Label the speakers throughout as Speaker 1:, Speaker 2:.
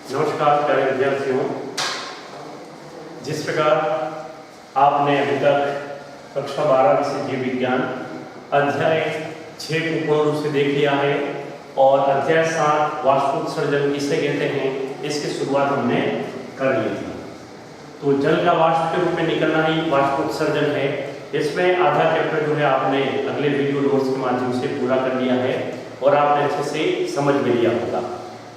Speaker 1: नमस्कार प्यारे विद्यार्थियों। जिस प्रकार आपने अभी तक कक्षा 12 से जीव विज्ञान अध्याय 6 को पूर्ण रूप से देख लिया है और अध्याय 7 वाष्पोत्सर्जन किसे कहते हैं इसकी शुरुआत हमने कर ली थी। तो जल का वाष्प के रूप में निकलना ही वाष्पोत्सर्जन है। इसमें आधा चैप्टर जो है आपने अगले वीडियो नोट्स के माध्यम से पूरा कर लिया है और आपने अच्छे से समझ भी लिया होगा।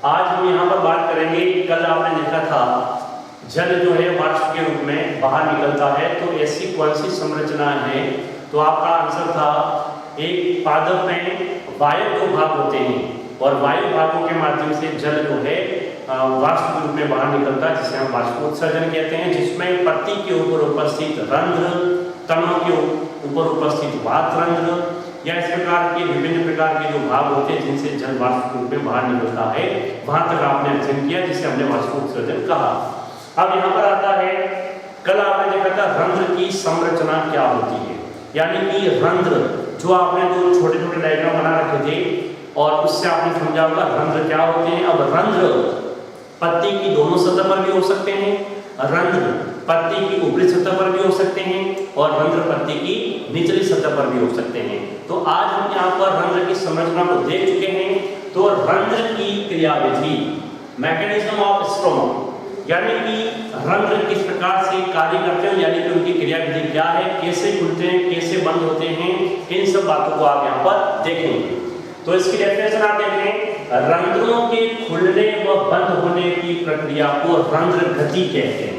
Speaker 1: आज हम यहाँ पर बात करेंगे। कल आपने देखा था जल जो है वाष्प के रूप में बाहर निकलता है, तो ऐसी कौन सी संरचना है? तो आपका आंसर था एक पादप में वायु दो भाग होते हैं और वायु भागों के माध्यम से जल जो है वाष्प के रूप में बाहर निकलता है, जिसे हम वाष्पोत्सर्जन कहते हैं। जिसमें पत्ती के ऊपर उपस्थित रंध्र, तनों के ऊपर उपस्थित वातरंध्र या इस प्रकार के विभिन्न प्रकार के जो भाग होते हैं जिनसे जल वाष्प के रूप में बाहर निकलता है, वहां तक आपने अध्ययन किया, जिसे हमने वाष्पोत्सर्जन कहा। अब यहाँ पर आता है, कल आपने देखा था रंध्र की संरचना क्या होती है, यानी कि रंध्र जो आपने जो छोटे छोटे डायग्राम बना रखे थे और उससे आपने समझा होगा रंध्र क्या होते हैं। अब रंध्र पत्ती की दोनों सतह पर भी हो सकते हैं, रंध्र पत्ती की ऊपरी सतह पर भी हो सकते हैं और रंध्र पत्ती की निचली सतह पर भी हो सकते हैं। तो आज हम यहाँ पर रंध्र की संरचना को देख चुके हैं। तो रंध्र की क्रियाविधि, मैकेनिज्म ऑफ स्ट्रोमा, यानी कि रंध्र किस प्रकार से कार्य करते हैं, यानी कि उनकी क्रियाविधि क्या है, कैसे खुलते हैं, कैसे बंद होते हैं, इन सब बातों को आप यहाँ पर देखेंगे। तो इसकी डेफिनेशन आप देखें, रंध्रों के खुलने व बंद होने की प्रक्रिया को रंध्र गति कहते हैं।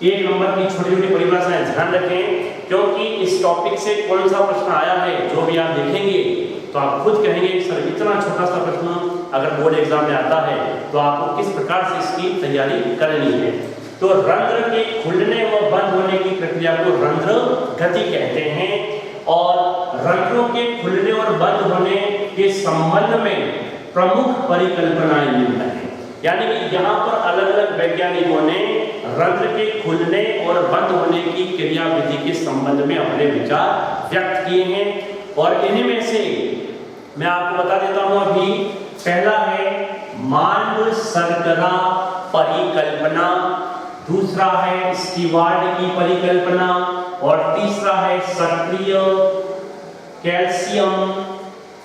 Speaker 1: एक नंबर की छोटी छोटी परिभाषाएं ध्यान रखें, क्योंकि इस टॉपिक से कौन सा प्रश्न आया है जो भी आप देखेंगे तो आप खुद कहेंगे सर इतना छोटा सा प्रश्न अगर बोर्ड एग्जाम में आता है तो आपको किस प्रकार से इसकी तैयारी करनी है। तो रंध्र के खुलने व बंद होने की प्रक्रिया को रंध्र गति कहते हैं और रंध्रों के खुलने और बंद होने के संबंध में प्रमुख परिकल्पनाएं निम्न हैं। यानी कि यहाँ पर अलग अलग वैज्ञानिकों ने रंध्र के खुलने और बंद होने की क्रियाविधि के संबंध में अपने विचार व्यक्त किए हैं और इन्हीं में से मैं आपको बता देता हूं। अभी पहला है मांड शर्करा परिकल्पना, दूसरा है स्टीवार्ड की परिकल्पना और तीसरा है सक्रिय कैल्शियम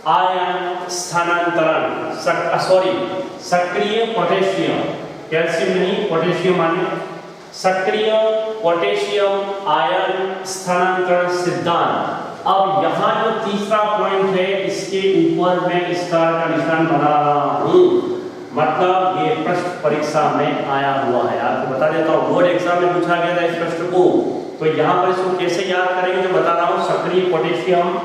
Speaker 1: आयन स्थानांतरण, सक्रिय पोटेशियम, कैल्शियम नहीं पोटेशियम माने, सक्रिय पोटेशियम आयन स्थानांतरण सिद्धांत। अब यहाँ जो तीसरा पॉइंट है इसके ऊपर मैं स्टार का निशान बना रहा हूँ, मतलब ये प्रश्न परीक्षा में आया हुआ है। आपको बता देता हूँ बोर्ड एग्जाम में पूछा गया था इस प्रश्न को, तो यहाँ पर इसको कैसे याद करेंगे जो बता रहा हूँ। सक्रिय पोटेशियम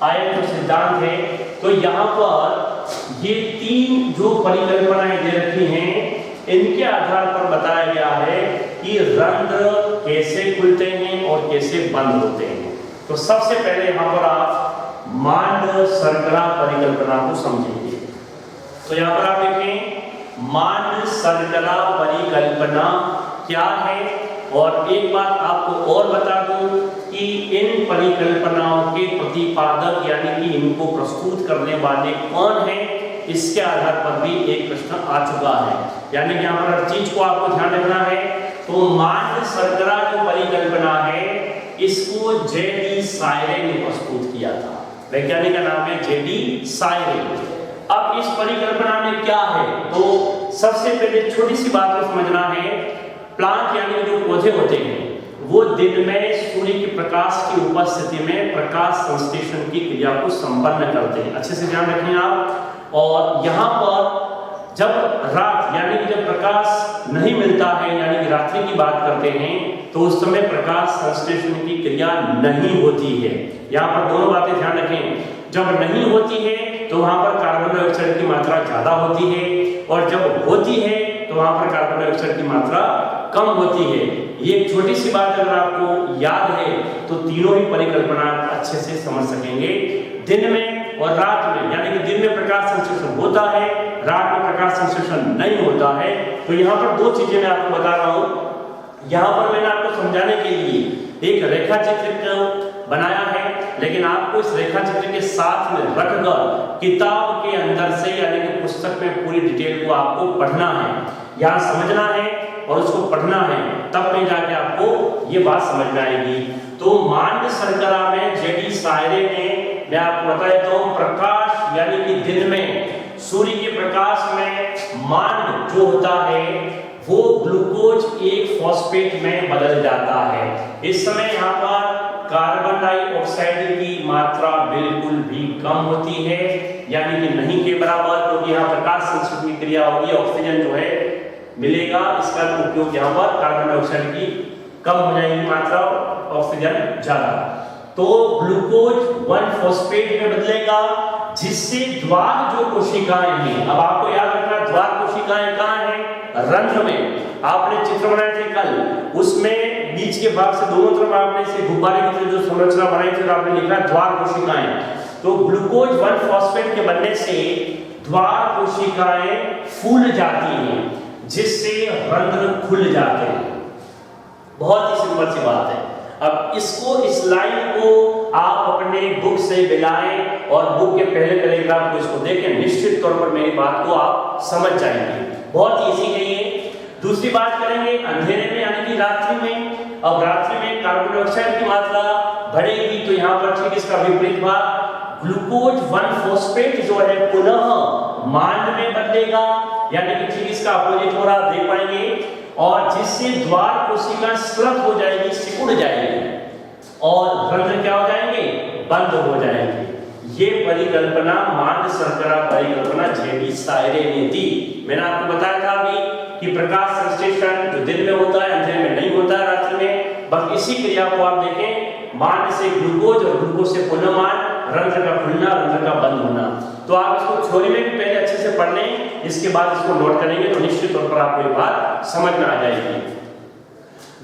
Speaker 1: आयन जो सिद्धांत है, तो यहाँ पर ये तीन जो परिकल्पनाएं दे रखी हैं इनके आधार पर बताया गया है कि रंध्र कैसे खुलते हैं और कैसे बंद होते हैं। तो सबसे पहले यहाँ पर आप मांड शर्करा परिकल्पना को समझेंगे। तो यहाँ पर आप देखें मांड शर्करा परिकल्पना क्या है। और एक बात आपको और बता दूं कि इन परिकल्पनाओं के प्रतिपादक यानी कि इनको प्रस्तुत करने वाले कौन है, इसके आधार पर भी एक प्रश्न आ चुका है। यानी कि यहाँ पर हर चीज को आपको ध्यान रखना है। तो मांड शर्करा जो परिकल्पना है इसको जेडी सायरे ने प्रस्तुत किया था। वैज्ञानिक का नाम है जेडी सायरे। अब इस परिकल्पना में क्या है, तो सबसे पहले छोटी सी बात को समझना है। प्लांट यानी जो पौधे होते हैं वो दिन में सूर्य के प्रकाश की उपस्थिति में प्रकाश संश्लेषण की क्रिया को संपन्न करते हैं। अच्छे से ध्यान रखें आप। और यहाँ पर जब रात यानी कि जब प्रकाश नहीं मिलता है, यानी कि रात्रि की बात करते हैं, तो उस समय प्रकाश संश्लेषण की क्रिया नहीं होती है। यहाँ पर दोनों बातें ध्यान रखें। जब नहीं होती है तो वहां पर कार्बन डाइऑक्साइड की मात्रा ज्यादा होती है और जब होती है तो वहां पर कार्बन डाइऑक्साइड की मात्रा कम होती है। ये एक छोटी सी बात अगर आपको याद है तो तीनों ही परिकल्पना अच्छे से समझ सकेंगे। दिन में और रात में, यानी कि दिन में प्रकाश संश्लेषण होता है, रात में प्रकाश संश्लेषण नहीं होता है। तो यहाँ पर दो चीजें मैं आपको बता रहा हूँ। यहाँ पर मैंने आपको समझाने के लिए एक रेखा चित्र बनाया है लेकिन आपको इस रेखा चित्र के साथ में रखकर किताब के अंदर से यानी कि पुस्तक में पूरी डिटेल को आपको पढ़ना है, यहाँ समझना है और उसको पढ़ना है, तब कहीं जाके आपको ये बात समझ में आएगी। तो मांड शर्करा में जेडी सायरे ने, मैं आपको बता देता हूँ, प्रकाश यानी कि दिन में सूर्य के प्रकाश में मांड जो होता है वो ग्लूकोज एक फॉस्फेट में बदल जाता है। इस समय यहाँ पर कार्बन डाइऑक्साइड की मात्रा बिल्कुल भी कम होती है, यानी कि नहीं के बराबर, क्योंकि यहाँ प्रकाश संश्लेषण की क्रिया होगी, ऑक्सीजन जो है मिलेगा, इसका उपयोग यहाँ पर कार्बन डाइऑक्साइड की कम हो जाएगी मात्रा, ऑक्सीजन ज्यादा, तो ग्लूकोज 1-फॉस्फेट में बदलेगा, जिससे द्वार जो कोशिकाएं हैं, अब आपको याद रखना द्वार कोशिकाएं कहाँ हैं, रंध्र में। आपने चित्र बनाए थे कल, उसमें बीच के भाग से दोनों तरफ आपने इसे गुब्बारे की तरह जो संरचना बनाई थी, आपने लिखा द्वार कोशिकाएं। तो ग्लूकोज 1-फॉस्फेट के बनने से द्वार कोशिकाएं फूल जाती हैं, जिससे रंध्र खुल जाते हैं। बहुत ही सिंपल सी बात है। अब इसको, इस लाइन को आप अपने बुक से मिलाएं और बुक के पहले पैराग्राफ को इसको देखें, निश्चित तौर पर मेरी बात को आप समझ जाएंगे। बहुत इजी है ये। दूसरी बात करेंगे अंधेरे में यानी कि रात्रि में। अब रात्रि में कार्बन डाइऑक्साइड की मात्रा बढ़ेगी, तो यहाँ पर ठीक इसका विपरीत भाग ग्लूकोज 1-फॉस्फेट जो है पुनः मांड में बदलेगा, यानी कि ठीक इसका अपोजिट हो रहा, देख पाएंगे, और जिससे द्वार कोशिका स्लथ हो जाएगी, सिकुड़ जाएगी और रंध्र क्या हो जाएंगे, बंद हो जाएंगे। ये परिकल्पना मांड शर्करा परिकल्पना जेडी सायरे ने दी। मैंने आपको बताया था अभी कि प्रकाश संश्लेषण जो दिन में होता है अंधेरे में नहीं होता है, रात्रि में। बस इसी क्रिया को आप देखें, मांड से ग्लूकोज और ग्लूकोज से पुनः मांड, रंध्र का खुलना, रंध्र का बंद होना। तो आप इसको थ्योरी में भी पहले अच्छे से पढ़ लें, इसके बाद इसको नोट करेंगे तो निश्चित तौर पर आपको ये बात समझ में आ जाएगी।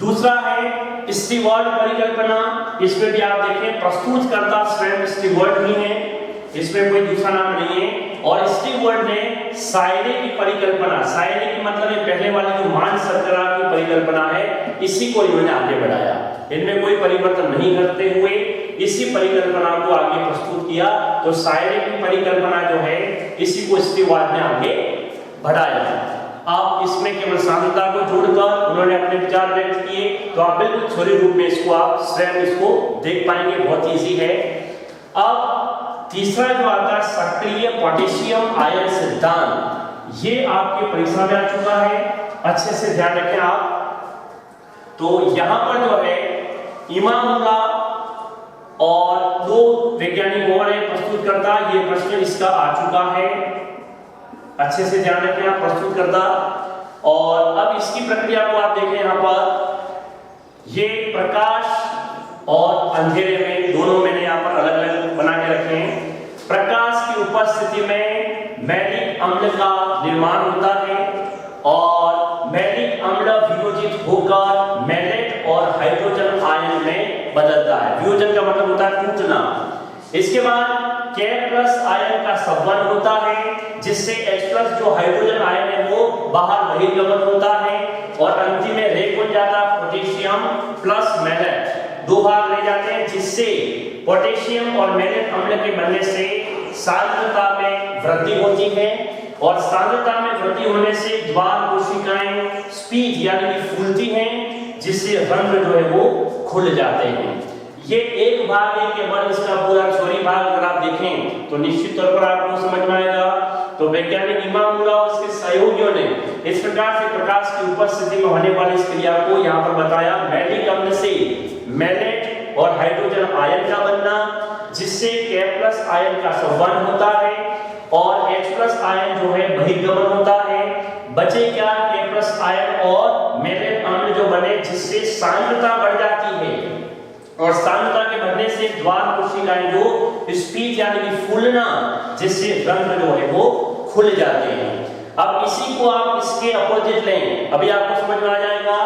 Speaker 1: दूसरा है स्टीवर्ट परिकल्पना। इसमें भी आप देखें प्रस्तुतकर्ता स्वयं स्टीवर्ट ही है, इसमें कोई दूसरा नाम नहीं है। और स्टीवर्ट ने सायरे की परिकल्पना, सायरे की मतलब ये पहले वाली जो मांड शर्करा की परिकल्पना है, इसी को इन्होंने आगे बढ़ाया। इनमें कोई परिवर्तन नहीं करते हुए इसी परिकल्पना को आगे प्रस्तुत किया। तो सायरे की परिकल्पना जो है इसी को स्टीवर्ट ने आगे बढ़ाया। आप इसमें केवल सांद्रता को जोड़कर उन्होंने अपने विचार व्यक्त किए, तो आप बिल्कुल थ्योरी रूप में इसको आप स्वयं इसको देख पाएंगे, बहुत इजी है। अब तीसरा जो आता है सक्रिय पोटेशियम आयन सिद्धांत, ये आपके परीक्षा में आ चुका है, अच्छे से ध्यान रखें आप। तो यहां पर जो है इमामुल्ला और दो वैज्ञानिक और प्रस्तुत करता, ये प्रश्न इसका आ चुका है, अच्छे से ध्यान रखें आप, प्रस्तुत करता। और अब इसकी प्रक्रिया को आप देखें, यहाँ पर ये प्रकाश और अंधेरे में दोनों मैंने यहाँ पर अलग अलग बना के रखे हैं। प्रकाश की उपस्थिति में मैलिक अम्ल का निर्माण होता है और मैलिक अम्ल वियोजित होकर मैलेट और हाइड्रोजन आयन में बदलता है। वियोजन का मतलब होता है टूटना। इसके बाद K+ आयन का संबंध होता है, जिससे H+ जो हाइड्रोजन आयन है वो बाहर बहिर्गमन होता है और अंतिम में रेख बन जाता है पोटेशियम प्लस मैलेट, दो भाग रह जाते हैं, जिससे पोटेशियम और मैलेट अम्ल के बनने से सांद्रता में वृद्धि होती है और सांद्रता में वृद्धि होने से द्वार कोशिकाएं स्पीड यानी कि फूलती हैं, जिससे रंध्र जो है वो खुल जाते हैं। ये एक भाग है केवल, इसका पूरा थ्योरी भाग अगर आप देखें तो निश्चित तौर पर आपको समझ में आएगा। तो वैज्ञानिक इमामुल्ला और उसके सहयोगियों ने इस प्रकार से प्रकाश की उपस्थिति में होने वाली इस क्रिया को यहाँ पर बताया। मैलिक अम्ल से मैलेट और हाइड्रोजन आयन का बनना, जिससे K+ आयन का संबंध होता है और H+ आयन जो है बहिर्गमन होता है। बचे क्या, K+ आयन और मैलेट अम्ल जो बने, जिससे सांद्रता बढ़ जाती है और सांद्रता के बढ़ने से द्वार कोशिकाएं जो स्पीड यानी कि फूलना, जिससे रंध्र जो है वो खुल जाते हैं। अब इसी को आप इसके अपोजिट लें, अभी आपको समझ में आ जाएगा।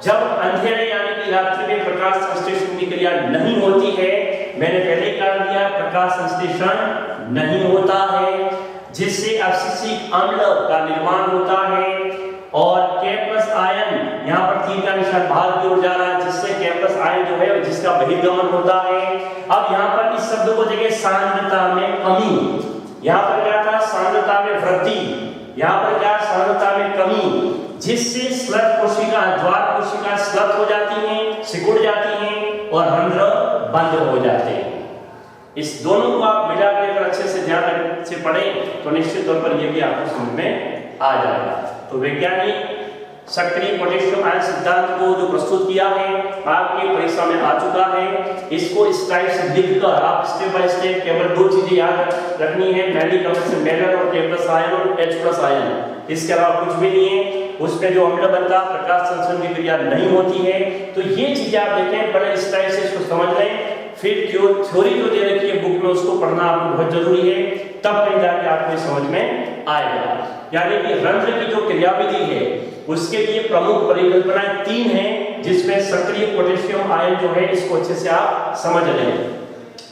Speaker 1: जब अंधेरे यानी कि रात्रि में प्रकाश संश्लेषण की क्रिया नहीं होती है, मैंने पहले कह दिया प्रकाश संश्लेषण नहीं होता है, जिससे अब्सिसिक अम्ल का निर्माण होता है और K+ आयन यहाँ पर तीर का निशान बाहर की ओर जा रहा है, जिससे कैंपस आयन जो है जिसका बहिर्गमन होता है। अब यहाँ पर इस शब्द को देखिए सांद्रता में कमी, यहाँ पर क्या था सांद्रता में वृद्धि, यहाँ पर क्या सांद्रता में कमी, जिससे स्लत कोशिका ज्वार कोशिका स्लत हो जाती हैं, सिकुड़ जाती हैं और रंध्र बंद हो जाते हैं। इस दोनों को आप मिला कर अच्छे से ध्यान से पढ़ें तो निश्चित तौर पर ये भी आपको समझ में आ जाएगा। तो वैज्ञानिक सक्रिय पोटेशियम आयन सिद्धांत को जो प्रस्तुत किया है आपकी परीक्षा में आ चुका है। इसको इस टाइप से लिखकर आप स्टेप बाय स्टेप केवल दो चीजें याद रखनी है, मैलिक अम्ल से मेलन और K+ आयन और H+ आयन, इसके अलावा कुछ भी नहीं है। उसमें जो अम्ल बनता प्रकाश संश्लेषण की क्रिया नहीं होती है। तो ये चीजें आप देखें, पहले इस टाइप से इसको समझ लें, फिर थ्योरी जो दे रखी है बुक में उसको पढ़ना आपको बहुत जरूरी है, तब कहीं जाके आपको समझ में आएगा। यानी कि रंध्र की जो क्रियाविधि है उसके लिए प्रमुख परिकल्पनाएं 3 हैं, जिसमें सक्रिय पोटेशियम आयन जो है इसको अच्छे से आप समझ लें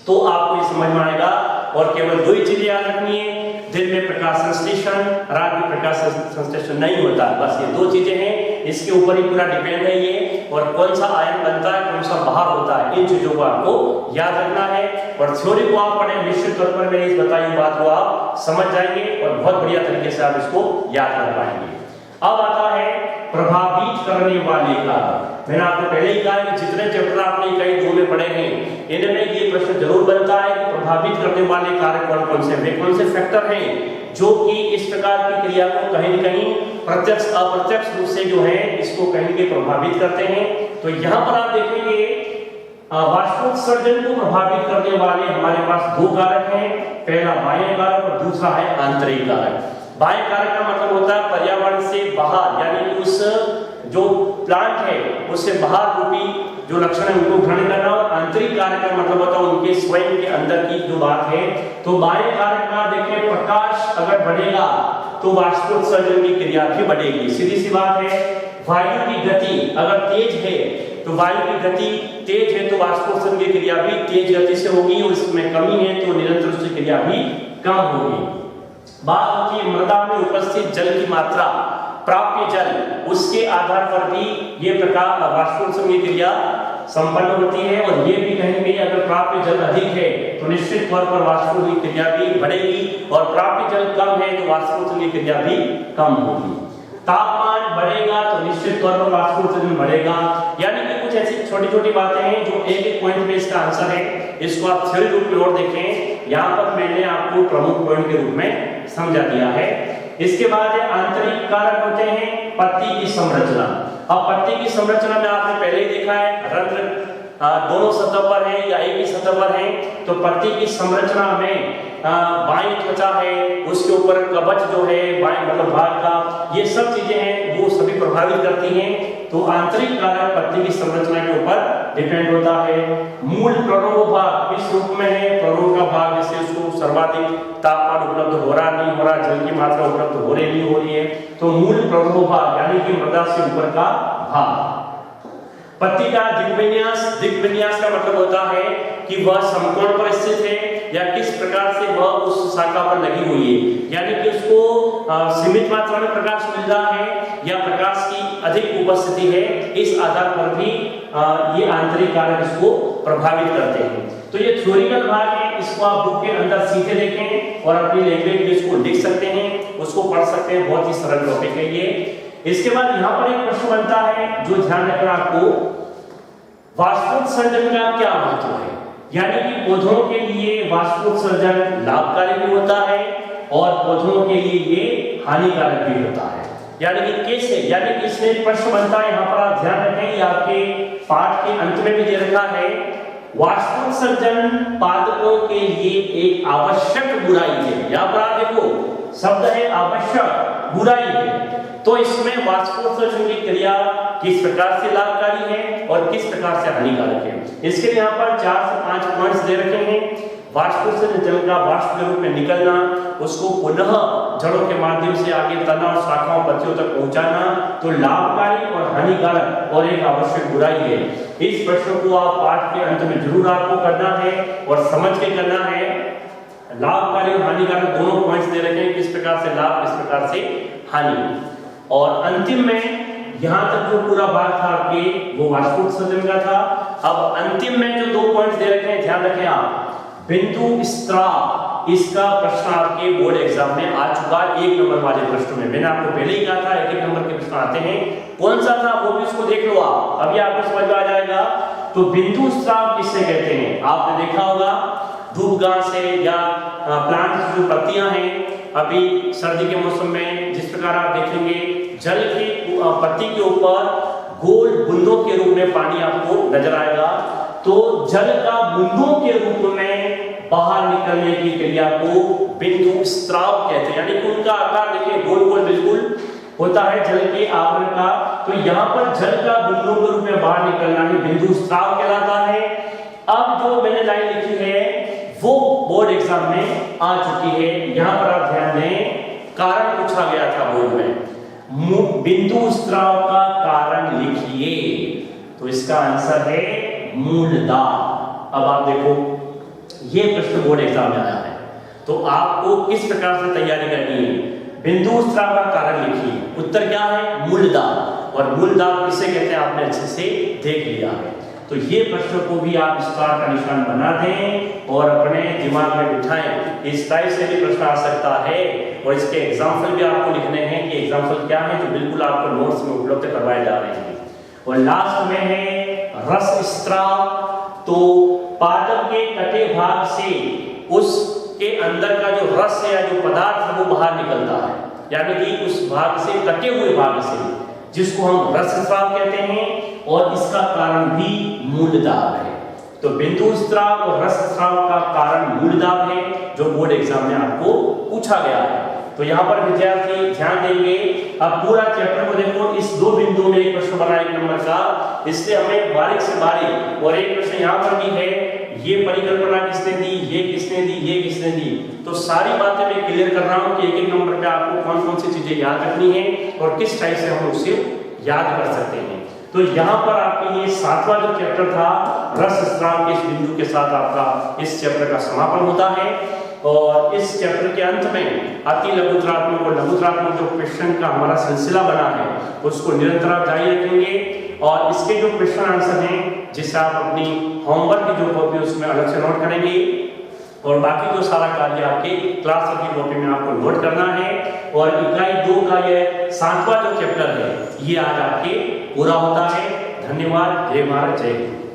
Speaker 1: तो आपको ये समझ में आएगा। और केवल दो ही चीजें याद रखनी है, दिन में प्रकाश संश्लेषण, रात में प्रकाश संश्लेषण नहीं होता, बस ये दो चीजें हैं, इसके ऊपर ही पूरा डिपेंड है ये। और कौन सा आयन बनता है कौन सा बाहर होता है, इन चीजों को आपको याद रखना है। और थ्योरी को आप पढ़ें, निश्चित तौर पर मेरी इस बताई बात को आप समझ जाएंगे और बहुत बढ़िया तरीके से आप इसको याद कर पाएंगे। अब आता है प्रभावित करने वाले कारक। मैंने आपको पहले ही कहा कि जितने चैप्टर आपने इकाई 2 में पढ़े हैं इनमें ये प्रश्न जरूर बनता है कि प्रभावित करने वाले कारक कौन कौन से हैं, कौन से फैक्टर हैं जो कि इस प्रकार की क्रिया को कहीं न कहीं प्रत्यक्ष अप्रत्यक्ष रूप से जो है इसको कहीं के प्रभावित करते हैं। तो यहाँ पर आप देखेंगे वाष्पोत्सर्जन को प्रभावित करने वाले हमारे पास 2 कारक हैं, पहला बाह्य कारक और दूसरा है आंतरिक कारक। बाह्य कारक का मतलब होता है पर्यावरण से बाहर, यानी कि उस जो प्लांट है उससे बाहर रूपी जो लक्षण है उनको ग्रहण करना। और आंतरिक कारक का मतलब होता है उनके स्वयं के अंदर की जो बात है। तो बाह्य कारक का देखें, प्रकाश अगर बढ़ेगा तो वाष्पोत्सर्जन की क्रिया भी बढ़ेगी, सीधी सी बात है। वायु की गति अगर तेज है तो वायु की गति तेज है तो वाष्पोत्सर्जन की क्रिया भी तेज गति से होगी, और इसमें कमी है तो निरंतर रूप से क्रिया भी कम होगी। बात होती है मृदा में उपस्थित जल की मात्रा, प्राप्य जल, उसके आधार पर भी ये प्रकार वाष्पोत्सर्जन की क्रिया संपन्न होती है। और ये भी कहीं अगर प्राप्य जल अधिक है तो निश्चित तौर पर वाष्पोत्सर्जन की क्रिया भी बढ़ेगी, और प्राप्य जल कम है तो वाष्पोत्सर्जन की क्रिया भी कम होगी। तापमान बढ़ेगा तो निश्चित तौर पर वाष्पोत्सर्जन बढ़ेगा। यानी कि कुछ ऐसी छोटी छोटी बातें हैं जो एक एक पॉइंट में इसका आंसर है, इसको आप थ्योरी रूप में और देखें। यहाँ पर मैंने आपको प्रमुख पॉइंट के रूप में समझा दिया है। इसके बाद आंतरिक कारक होते हैं पत्ती की संरचना। अब पत्ती की संरचना में आपने पहले ही देखा है, रंध्र दोनों सतह पर है या एक ही सतह पर है। तो पत्ती की संरचना में बाईं त्वचा है, उसके ऊपर कवच जो है बाईं मतलब भाग का, ये सब चीजें हैं वो सभी प्रभावित करती हैं। तो आंतरिक कारक पत्ती की संरचना के ऊपर डिपेंड होता है। मूल प्ररोह भाग किस रूप में है, प्ररोह का भाग जैसे उसको सर्वाधिक तापमान उपलब्ध हो रहा नहीं हो रहा, जल की मात्रा उपलब्ध हो रही नहीं हो रही है, तो मूल प्ररोह भाग यानी कि मृदा से ऊपर का भाग। पत्ती का दिग्विन्यास, दिग्विन्यास का मतलब होता है कि वह समकोण पर स्थित है या किस प्रकार से वह उस शाखा पर लगी हुई है, यानी कि उसको सीमित मात्रा में प्रकाश मिल रहा है या प्रकाश की अधिक उपस्थिति है, इस आधार पर भी ये आंतरिक कारक इसको प्रभावित करते हैं। तो ये थ्योरिकल भाग है, इसको आप बुक के अंदर सीधे देखें और अपनी लैंग्वेज में इसको लिख सकते हैं, उसको पढ़ सकते हैं, बहुत ही सरल टॉपिक है ये। इसके बाद यहाँ पर एक प्रश्न बनता है जो ध्यान रखना आपको, वाष्पोत्सर्जन का क्या महत्व है। यानी कि पौधों के लिए वाष्पोत्सर्जन लाभकारी भी होता है और पौधों के लिए ये हानिकारक भी होता है। यानी कि कैसे, यानी कि इसमें प्रश्न बनता है, यहाँ पर आप ध्यान रखें, ये आपके पाठ के अंत में भी दे रखा है। वाष्पोत्सर्जन पादपों के लिए एक आवश्यक बुराई है। यहाँ पर आप देखो शब्द है आवश्यक, बुराई है। तो इसमें वाष्पोत्सर्जन की क्रिया किस प्रकार से लाभकारी है और किस प्रकार से हानिकारक है, इसके लिए यहाँ पर 4 से 5 पॉइंट्स दे रखे हैं। वाष्पोत्सर्जन जल का वाष्प के रूप में निकलना, उसको पुनः जड़ों के माध्यम से आगे तना और शाखाओं पत्तियों तक पहुंचाना, तो लाभकारी और हानिकारक और एक आवश्यक बुराई है। इस प्रश्न को आप पाठ के अंत में जरूर आपको करना है और समझ के करना है। लाभकारी और हानिकारक दोनों पॉइंट्स दे रखे हैं, किस प्रकार से लाभ किस प्रकार से हानि। और अंतिम में यहाँ तक जो पूरा भाग था आपके वो वाष्प उत्सर्जन का था। अब अंतिम में जो 2 पॉइंट्स दे रखे हैं, ध्यान रखें आप, बिंदु स्त्राव, इसका प्रश्न आपके बोर्ड एग्जाम में आ चुका है 1 नंबर वाले प्रश्नों में। मैंने आपको पहले ही कहा था 1-1 नंबर के प्रश्न आते हैं। कौन सा था वो भी उसको देख लो आप, अभी आपको समझ में आ जाएगा। तो बिंदु स्त्राव किससे कहते हैं? आपने देखा होगा धूप घास से या प्लांट की जो पत्तियां हैं, अभी सर्दी के मौसम में जिस प्रकार आप देखेंगे जल की पत्ती के ऊपर गोल बूंदों के रूप में पानी आपको नजर आएगा, तो जल का बूंदों के रूप में बाहर निकलने की क्रिया को बिंदु स्त्राव कहते हैं। यानी कि उनका आकार देखिए गोल गोल बिल्कुल होता है जल के आवरण का, तो यहाँ पर जल का बूंदों के रूप में बाहर निकलना ही बिंदु स्त्राव कहलाता है। अब जो मैंने लाइन लिखी है वो बोर्ड एग्जाम में आ चुकी है। यहाँ पर आप ध्यान दें, कारण पूछा गया था बोर्ड में, बिंदु स्त्राव का कारण लिखिए, तो इसका आंसर है मूलदाब। अब आप देखो ये प्रश्न बोर्ड एग्जाम में आया है, तो आपको किस प्रकार से तैयारी करनी है? बिंदु स्त्राव का कारण लिखिए, उत्तर क्या है? मूलदाब। और मूलदाब किसे कहते हैं आपने अच्छे से देख लिया है। तो ये प्रश्न को भी आप स्टार का निशान बना दें और अपने दिमाग में बिठाएं। इस टाइप से भी प्रश्न आ सकता है और इसके एग्जाम्पल भी आपको लिखने हैं कि एग्जाम्पल क्या है जो बिल्कुल आपको नोट्स में उपलब्ध करवाए जा रहे हैं। और लास्ट में है रस स्त्राव। तो पादप के कटे भाग से उसके अंदर का जो रस है या जो पदार्थ है वो बाहर निकलता है, यानी कि उस भाग से, कटे हुए भाग से, जिसको हम रस स्त्राव कहते हैं, और इसका कारण भी मूलदाब है। तो बिंदु स्त्राव और रस स्त्राव का कारण मूलदाब है जो बोर्ड एग्जाम में आपको पूछा गया है। तो यहाँ पर विद्यार्थी ध्यान देंगे, अब पूरा चैप्टर को देखो, इस 2 बिंदुओं में एक प्रश्न बना 1 नंबर का, इसलिए हमें बारीक से बारीक, और एक प्रश्न यहाँ पर भी है, ये परिकल्पना किसने दी, ये किसने दी, ये किसने दी। तो सारी बातें मैं क्लियर कर रहा हूँ कि 1-1 नंबर पे आपको कौन कौन सी चीजें याद रखनी है और किस टाइप से हम उसे याद कर सकते हैं। तो यहाँ पर आपके ये 7वां जो चैप्टर था रस स्त्राव के इस बिंदु के साथ आपका इस चैप्टर का समापन होता है। और इस चैप्टर के अंत में अति लघुत्रात्मक और लघुत्रात्मक जो क्वेश्चन का हमारा सिलसिला बना है उसको निरंतर आप जारी रखेंगे, और इसके जो क्वेश्चन आंसर हैं जिसे आप अपनी होमवर्क की जो कॉपी उसमें अलग से नोट करेंगे, और बाकी जो सारा कार्य आपके क्लास की कॉपी में आपको नोट करना है। और इकाई 2 का ये 7वां जो चैप्टर है ये आज आपके पूरा होता है। धन्यवाद। जय भारत, जय हिंद।